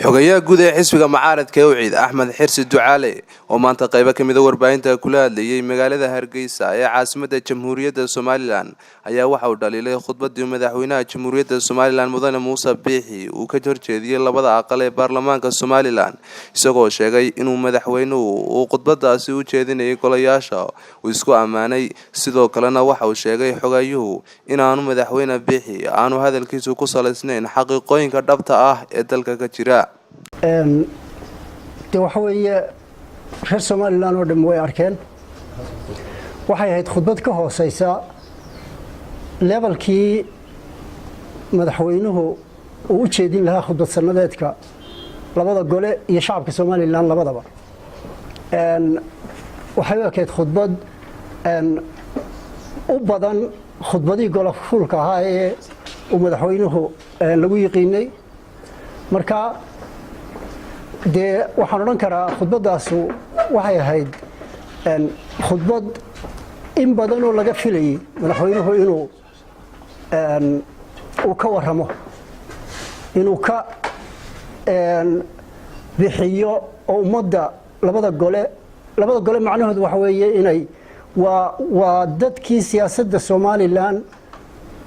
xogayaha guud ee xisbiga mucaaradka ee UCID Axmed Xirsi Ducaale oo maanta qayb ka mid ah warbaahinta kula hadlayay magaalada Hargeysa ee caasimadda Jamhuuriyadda Soomaaliland ayaa waxa uu dhaliilay khudbadii madaxweynaha Jamhuuriyadda Soomaaliland Mudane Muuse Biixi uu ka horjeediyay labada aqal ee baarlamaanka Soomaaliland isagoo sheegay inuu madaxweynuhu khudbadaasi u jeedinayay golayaasha uu isku amaanay sidoo kalena waxa uu sheegay xogayuhu inaanu madaxweyne Biixi aanu hadalkiisu ku salaysnayn xaqiiqooyinka dhabta ah ee dalka ka jira waxa weeye reer Soomaaliland oo dhan way arkeen waxay ahayd khudbad ka hooseysa levelkii madaxweynuhu uu u jeedin lahaa khudbad sanadeedka labada gole iyo shacabka Soomaaliland labadaba waxay ahayd khudbad u badan khudbadii golaha fulka ahaa ee uu madaxweynuhu lagu yiqiinay marka waxaan oran karaa khudbadaasu waxay ahayd khudbad in badan oo laga filayay madaxweynuhu inuu ka waramo inuu ka bixiyo oo ummadda labada gole macnaheedu waxa weeye inay waa dadkii siyaasadda Soomaaliland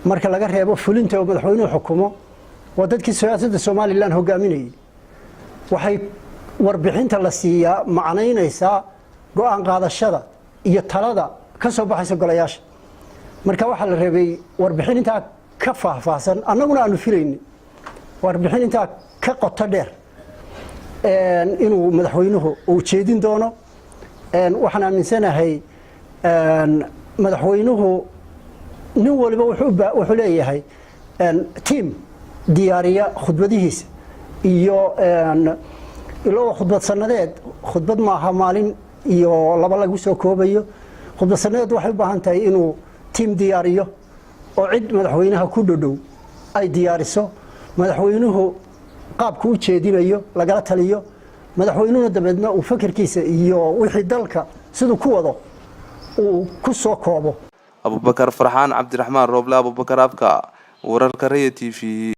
marka laga reebo fulinta oo madaxweynuhu xukumo waa dadkii siyaasadda Soomaaliland hogaaminayay waxay warbixinta la siiyaa macnaynaysa go'aan qaadashada iyo talada ka soo baxaysa golayaasha marka waxa la rabay warbixin inta ka faahfaahsan annaguna aanu filaynay warbixin inta ka qoto dheer inuu madaxweynuhu uu jeedin doono waxaan aaminsanahay madaxweynuhu nin waliba wuxuu leeyahay team diyaariya khudbadihiisa iyo ilaa khudbad sanadeed khudbad maaha maalin iyo laba lagu soo koobayo khudbad sanadeed waxay u baahan tahay inuu team diyaariyo oo cid madaxweynaha ku dhow ay diyaariso madaxweynuhu qaabku u jeedinayo lagala taliyo madaxweynuhu dabadna uu fikirkiisa iyo wixii dalka sidoo ku wado uu ku soo koobo Abubakar Farxaan Cabdiraxmaan Rooble Abubakar Abka wararka Raya TV